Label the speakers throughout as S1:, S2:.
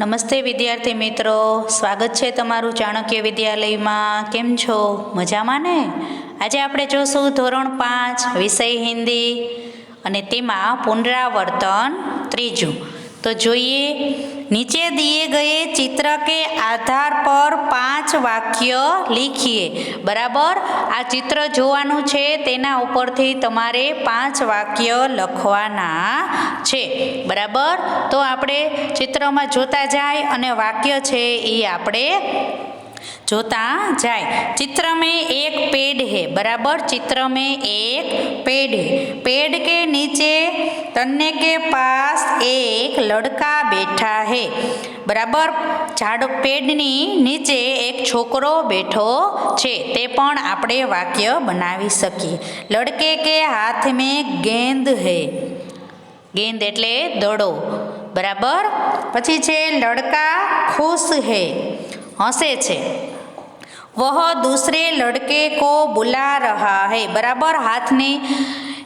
S1: નમસ્તે વિદ્યાર્થી મિત્રો, સ્વાગત છે તમારું ચાણક્ય વિદ્યાલયમાં. કેમ છો? મજામાં ને? આજે આપણે જોશું ધોરણ 5 વિષય હિન્દી અને તેમાં પુનરાવર્તન ત્રીજું. તો જોઈએ, નીચે દિए गए चित्र के आधार पर 5 વાક્ય લીખીએ. બરાબર, આ ચિત્ર જોવાનું છે, તેના ઉપરથી તમારે 5 વાક્ય લખવાના છે. બરાબર, તો આપણે ચિત્રમાં જોતા જાય અને વાક્ય છે એ આપણે જોતા જાય. चित्र में एक पेड़ है. बराबर, चित्र में एक पेड़ है. पेड़ के नीचे तन्ने के पास एक लड़का बैठा है. बराबर, झाड़ पेड़नी नीचे एक छोकरो बैठो छे. ते पण आपणे वाक्य बनावी सकीए. लड़के के हाथ में गेंद है. गेंद एटले दड़ो. बराबर, पछी छे लड़का खुश है, हसे छे. वह दूसरे लड़के को बुला रहा है. बराबर, हाथनी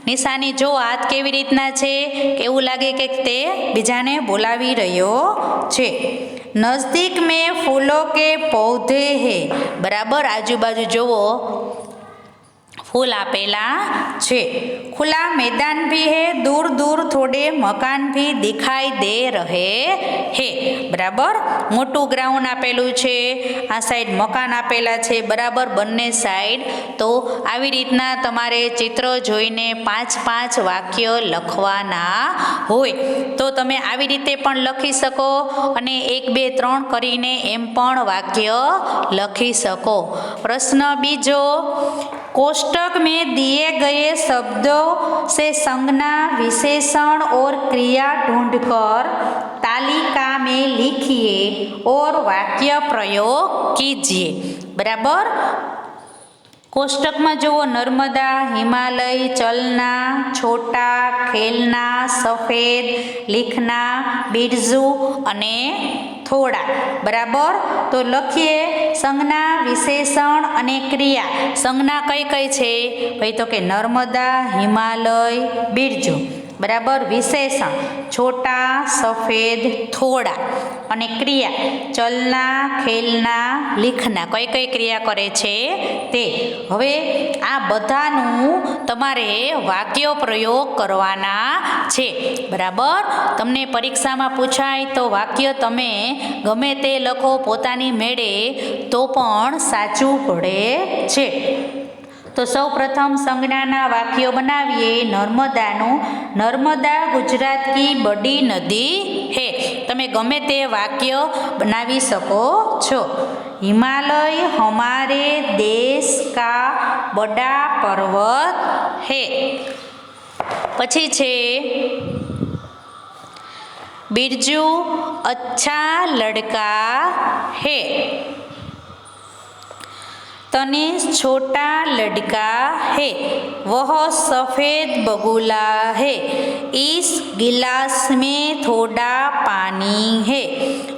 S1: निशानी जो हाथ केवी रीतना छे, केवुं लागे के ते बीजाने बोलावी रह्यो छे. नजदीक में फूलों के पौधे हैं. बराबर, आजूबाजू जोवो फूल आपेला छे. खुला मैदान भी है, दूर दूर थोड़े मकान भी दिखाई दे रहे हैं. बराबर, मोटू ग्राउंड आपेलू छे, आ साइड मकान आपेला छे. बराबर, बंने साइड. तो आवी रीतना तमारे चित्र जोईने 5-5 वाक्य लखवाना होय. तो तमे आवी रीते पण लखी सको अने 1, 2, 3 करीने एम पण वाक्य लखी सको. प्रश्न बीजो, कोष्टक में दिए गए शब्दों से संज्ञा, विशेषण और क्रिया ढूंढकर तालिका में लिखिए और वाक्य प्रयोग कीजिए. बराबर, कोष्टक में जो नर्मदा, हिमालय, चलना, छोटा, खेलना, सफेद, लिखना, बिरजू अने थोड़ा. बराबर, तो लखीए संज्ञा, विशेषण अने क्रिया. संज्ञा कई कई छे भाई? तो के नर्मदा, हिमालय, बिरजू. बराबर, विशेषण छोटा, सफेद, थोड़ा अने क्रिया चलना, खेलना, लिखना. कई कई क्रिया करे छे ते. हवे आ बधानुं तमारे वाक्य प्रयोग करवाना छे. बराबर, तमने परीक्षामां पूछाय तो वाक्य तमे गमे ते लखो पोतानी मेळे तो पण साचुं पड़े छे. तो सौ प्रथम संज्ञाना वाक्य बनावीए. नर्मदाનું, नर्मदा गुजरात की बड़ी नदी है. तमे गमे ते वाक्य बनावी सको छो. हिमालय हमारे देश का बड़ा पर्वत है. पछी छे बिरजू अच्छा लड़का है. तनिष छोटा लड़का है. वह सफ़ेद बगुला है. इस गिलास में थोड़ा पानी है.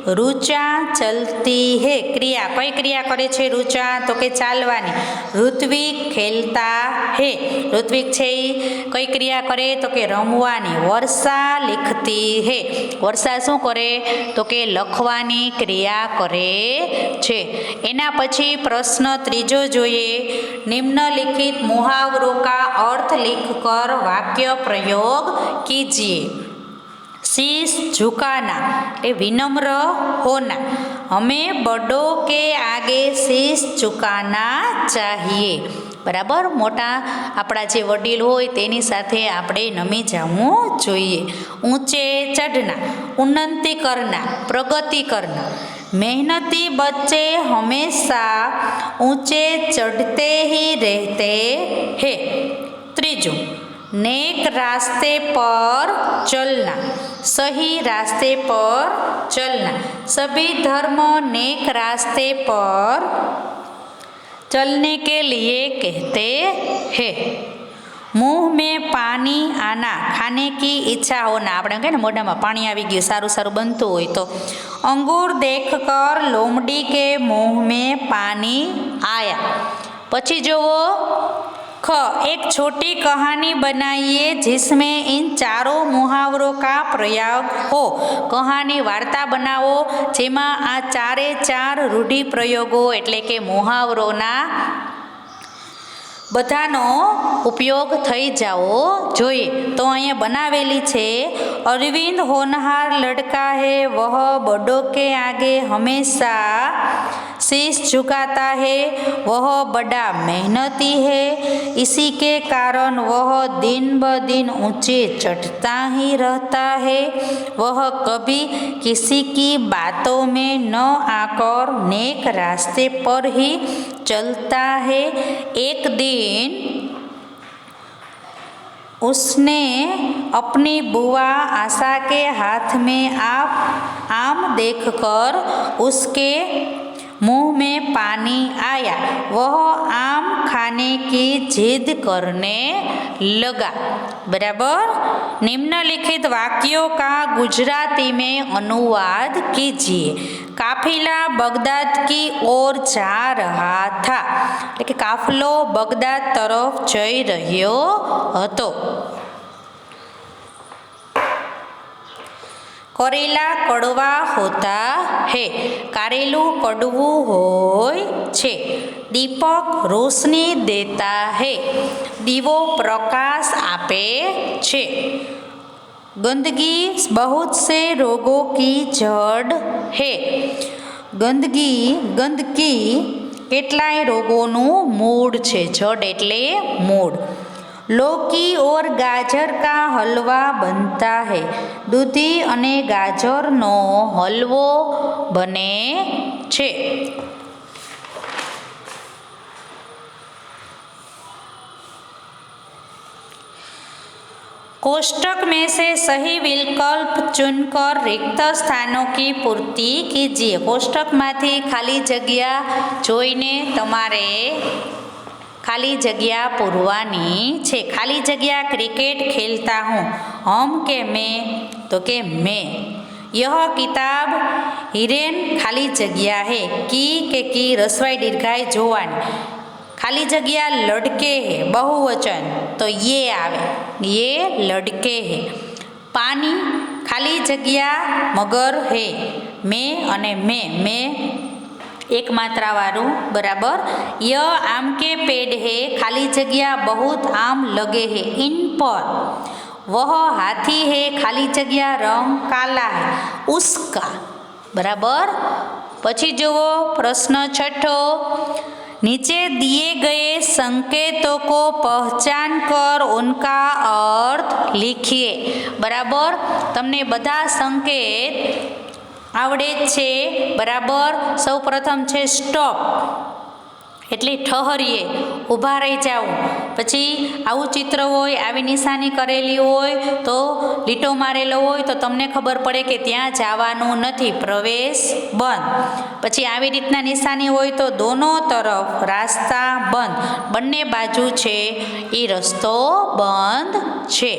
S1: रुचा चलती है. क्रिया कई क्रिया करे छे रुचा? तो के चालवानी. ऋत्विक खेलता है. ऋत्विक छे कई क्रिया करे? तो के रमवानी. वर्षा लिखती है. वर्षा शू करे? तो के लखवानी क्रिया करे छे. एना पछी प्रश्न जो જોઈએ, निम्नलिखित मुहावरों का अर्थ लिखकर वाक्य प्रयोग कीजिए. शीश झुकाना ए विनम्र होना. हमें बड़ों के आगे शीश झुकाना चाहिए. बराबर, मोटा आपड़ा जे वडील होय तेनी साथे आपणे नमी जवुं जोईए. ऊंचे चढ़ना, उन्नति करना, प्रगति करना. मेहनती बच्चे हमेशा ऊंचे चढ़ते ही रहते हैं. त्रीजों, नेक रास्ते पर चलना, सही रास्ते पर चलना. सभी धर्म नेक रास्ते पर चलने के लिए कहते हैं. मुँह में पानी आना, खाने की इच्छा होना. આપણે કહે ને મોઢામાં પાણી આવી ગયું, સારું સારું બનતું હોય તો. अंगूर देखकर लोमड़ी के मुँह में पानी आया. પછી જુઓ, ख, एक छोटी कहानी बनाइए जिसमें इन चारों मुहावरों का प्रयोग हो। कहानी वार्ता बनावो जेમાં આ ચારે ચાર રૂઢિપ્રયોગો એટલે કે મુહાવરોના બધાનો ઉપયોગ થઈ જવો જોઈએ. તો અહીંયા બનાવેલી છે. અરવિંદ હોનહાર લડકા હે વહ બડો કે આગે હમેશા शीश झुकाता है, वह बड़ा मेहनती है, इसी के कारण वह दिन ब दिन ऊंचे चढ़ता ही रहता है, वह कभी किसी की बातों में न आकर नेक रास्ते पर ही चलता है. एक दिन उसने अपनी बुआ आशा के हाथ में आम देखकर उसके मुंह में पानी आया. वह आम खाने की जिद करने लगा. बराबर. निम्नलिखित वाक्यों का गुजराती में अनुवाद कीजिए. काफिला बगदाद की ओर जा रहा था. એટલે કે કાફલો બગદાદ તરફ જઈ રહ્યો હતો. करेला कड़वा होता है. कारेलू कड़वू होय छे. दीपक रोशनी देता है. दीवो प्रकाश आपे छे. गंदगी बहुत से रोगों की जड़ है. गंदकी કેટલાય રોગોનું મૂળ છે. જડ એટલે મૂળ. लौकी और गाजर का हलवा बनता है. दूधी અને ગાજરનો હલવો બને છે. कोष्टक में से सही विकल्प चुनकर रिक्त स्थानों की पूर्ति कीजिए. कोष्टकમાંથી ખાલી જગ્યા જોઈને તમારે खाली जगह पूरवानी छे. खाली जगह क्रिकेट खेलता हूँ. हम के मैं तो के मैं. यह किताब हिरेन खाली जगह है. की रसवाई दीर्घाई जोवानी. खाली जगह लड़के है बहुवचन तो ये आवे. ये लड़के है. पानी खाली जगह मगर है. मैं अने मैं एक मात्रा वालू. बराबर. यह आम के पेड़ है. खाली जगह बहुत आम लगे है इन पर. वह हाथी है. खाली जगह रंग काला है उसका. बराबर. પછી જુઓ પ્રશ્ન છઠ્ઠો. नीचे दिए गए संकेतों को पहचान कर उनका अर्थ लिखिए. बराबर. तमने बधा संकेत आवड़े छे. बराबर. सौ प्रथम छे स्टॉप એટલે ઠહરીએ, ઊભા રહી જાવું. પછી આવું ચિત્ર હોય, આવી નિશાની કરેલી હોય તો લીટો મારેલો હોય તો તમને ખબર પડે કે ત્યાં જવાનું નથી, પ્રવેશ બંધ. પછી આવી રીતના નિશાની હોય તો દોનો તરફ રાસ્તા બંધ, બંને બાજુ છે એ રસ્તો બંધ છે.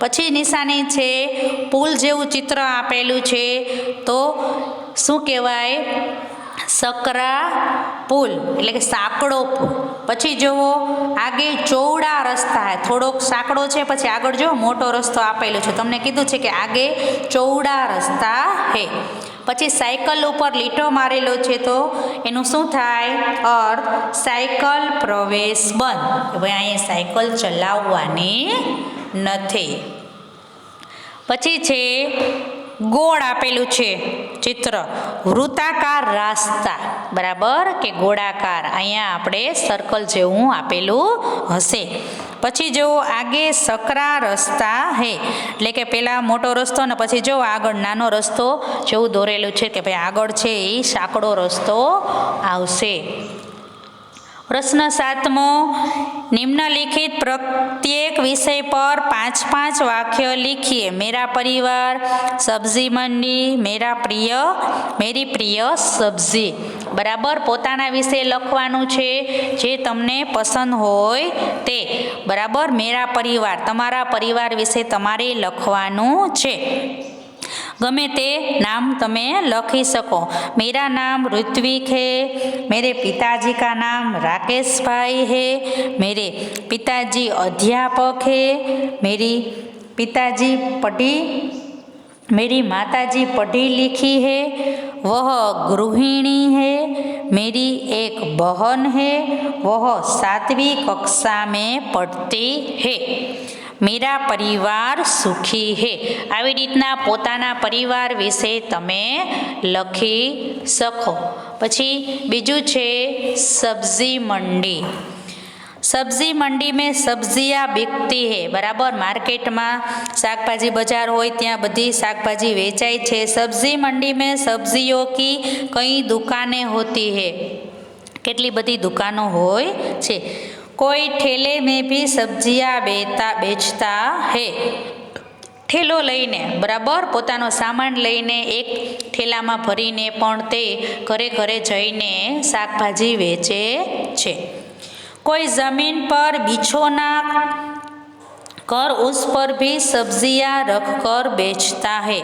S1: પછી નિશાની છે પુલ જેવું ચિત્ર આપેલું છે તો શું કહેવાય? सकरा पुल એટલે કે સાંકડો પુલ. પછી જુઓ આગે ચૌડા રસ્તા હે. થોડોક સાંકડો છે પછી આગળ જો મોટો રસ્તો આપેલો છે. તમને કીધું છે કે આગે ચૌડા રસ્તા હે. પછી સાયકલ ઉપર લીટો મારેલો છે તો એનું શું થાય? અર્થ સાયકલ પ્રવેશ બંધ. ભાઈ અહીંયા સાયકલ ચલાવવાની નથી. પછી છે ગોળ આપેલું છે ચિત્ર, વૃત્તાકાર રાસ્તા. બરાબર કે ગોળાકાર. અહીંયા આપણે સર્કલ જેવું આપેલું હશે. પછી જો આગે सकरा રસ્તા હે એટલે કે પેલા મોટો રસ્તો ને પછી જો આગળ નાનો રસ્તો જેવું દોરેલું છે કે ભાઈ આગળ છે એ સાંકડો રસ્તો આવશે. प्रश्न 7मो. निम्नलिखित प्रत्येक विषय पर 5-5 वाक्य लिखिए. मेरा परिवार, सब्जी मंडी, मेरी प्रिय सब्जी. बराबर. पोताना विषय लखवानुं छे जे तमने पसंद होय ते. बराबर. मेरा परिवार, तमारा परिवार विषय तमारे लखवानुं छे. गमे ते नाम तमे लखी सको। मेरा नाम ऋत्विक है, मेरे पिताजी का नाम राकेश भाई है, मेरे पिताजी अध्यापक है, मेरी माताजी पढ़ी लिखी है, वह गृहिणी है, मेरी एक बहन है, वह 7वीं कक्षा में पढ़ती है, मेरा परिवार सुखी है। આવી રીતના પોતાના પરિવાર વિશે તમે લખી શકો। પછી બીજું છે સબ્જી મંડી। सब्जी मंडी में सब्जियाँ बिकती है, बराबर। मार्केट में शाकभाजी बाजार होय त्यां बधी शाकभाजी वेचाय छे। सब्जी मंडी में सब्जियों की कई दुकानें होती है, केटली बधी दुकानों होय छे। कोई ठेले में भी सब्जियाँ बेचता है। ठेलो लईने, बराबर, पोतानो सामान लईने एक ठेलामां भरीने पण ते घरे घरे जईने शाकभाजी वेचे छे। कोई ज़मीन पर बिछोना कर उस पर भी सब्जियां रख कर बेचता है।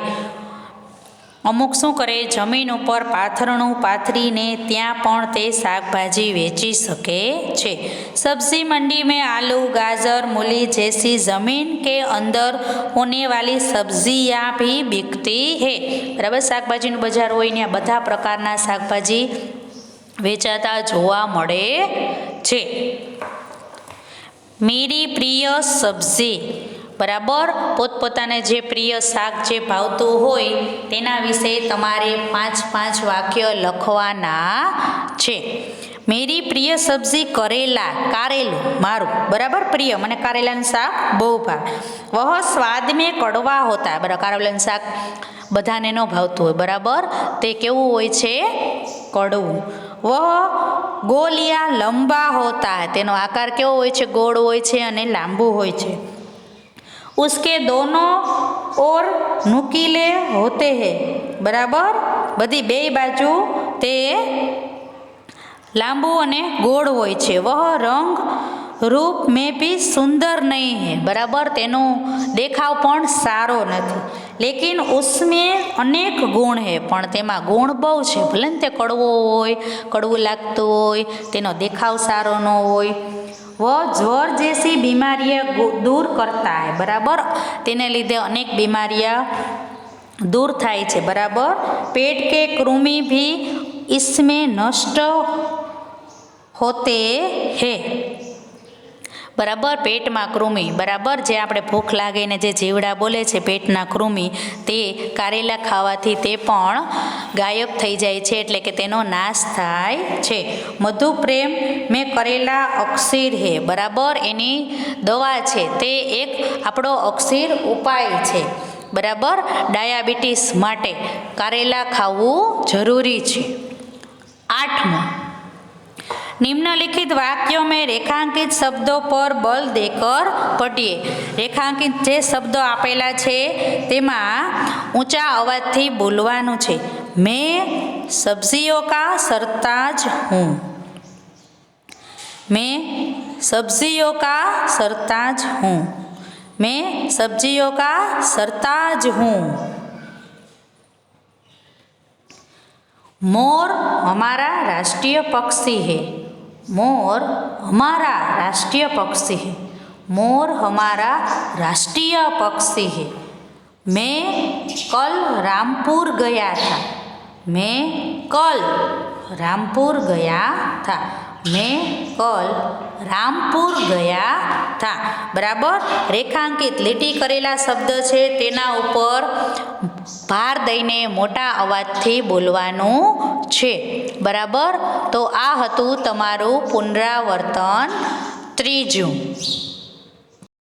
S1: अमुक शू करे, जमीन पर पाथरणुं पाथरीने त्यां पण ते शाकभाजी वेची सके छे। सब्जी मंडी में आलू, गाजर, मूली जैसी जमीन के अंदर होने वाली सब्जियां भी बिकती है, बराबर। शाकभाजीनुं बजार होय ने बधा प्रकारना शाकभाजी वेचाता जोवा मळे छे। मेरी प्रिय सब्जी, बराबर। पोतपोताने जे प्रिय शाक जे भावतुं होय तेना विषे तमारे 5-5 वाक्य लखवाना छे। मेरी प्रिय सब्जी करेला, कारेलू मारू, बराबर, प्रिय, मने कारेलानुं शाक बहु भावे। वह स्वाद में कड़वा होता है, बराबर। कारेलानुं शाक बधाने न भावतुं होय, बराबर, ते केवुं होय छे, कड़वुं। वह गोल या लंबा होता है, तेनो आकार केवो होय छे, गोल होय छे अने लांबू होय छे। उसके दोनों ओर नुकीले होते हैं, बराबर, बधी बे बाजू ते लांबू अने गोल होय छे। वह रंग रूप में भी सुंदर नहीं है, बराबर, तेनो देखाव पण सारो नथी, लेकिन उसमें अनेक गुण है, पण तेमां गुण बहु छे। भले ने ते कड़वो होय, कड़वुं लागतुं होय, तेनो देखाव सारो न होय। वह ज्वर जैसी बीमारियां दूर करता है, बराबर, तेने लीधे अनेक बीमारियां दूर थाय छे, बराबर। पेट के कृमि भी इसमें नष्ट होते हैं, बराबर। पेट में कृमि, बराबर, जे आपणे भूख लागे ने जे जीवड़ा बोले छे पेटना कृमि, ते कारेला खावाथी ते पण गायब थई जाय छे, एटले के तेनो नाश थाय छे। मधु प्रेम में करेला अक्षीर है, बराबर, एनी दवा छे, ते एक आपणो अक्षीर उपाय छे, बराबर। डायाबिटीस माटे कारेला खावुं जरूरी छे। 8मो, निम्नलिखित वाक्यों में रेखांकित शब्दों पर बल देकर पढ़िए। रेखांकित जे शब्दों आपेला छे तेमां ऊंचा अवाजथी बोलवानुं छे। मैं सब्जियों का सरताज हूँ। मैं सब्जियों का सरताज हूँ। मैं सब्जियों का सरताज हूँ। मोर हमारा राष्ट्रीय पक्षी है। मोर हमारा राष्ट्रीय पक्षी है। मोर हमारा राष्ट्रीय पक्षी है। मैं कल रामपुर गया था। मैं कल रामपुर गया था। मैं कल रामपुर गया था, बराबर। रेखांकित લીટી કરેલા શબ્દ છે તેના ઉપર ભાર દઈને મોટા અવાજથી બોલવાનું છે, બરાબર। તો આ હતું તમારું પુનરાવર્તન ત્રીજું।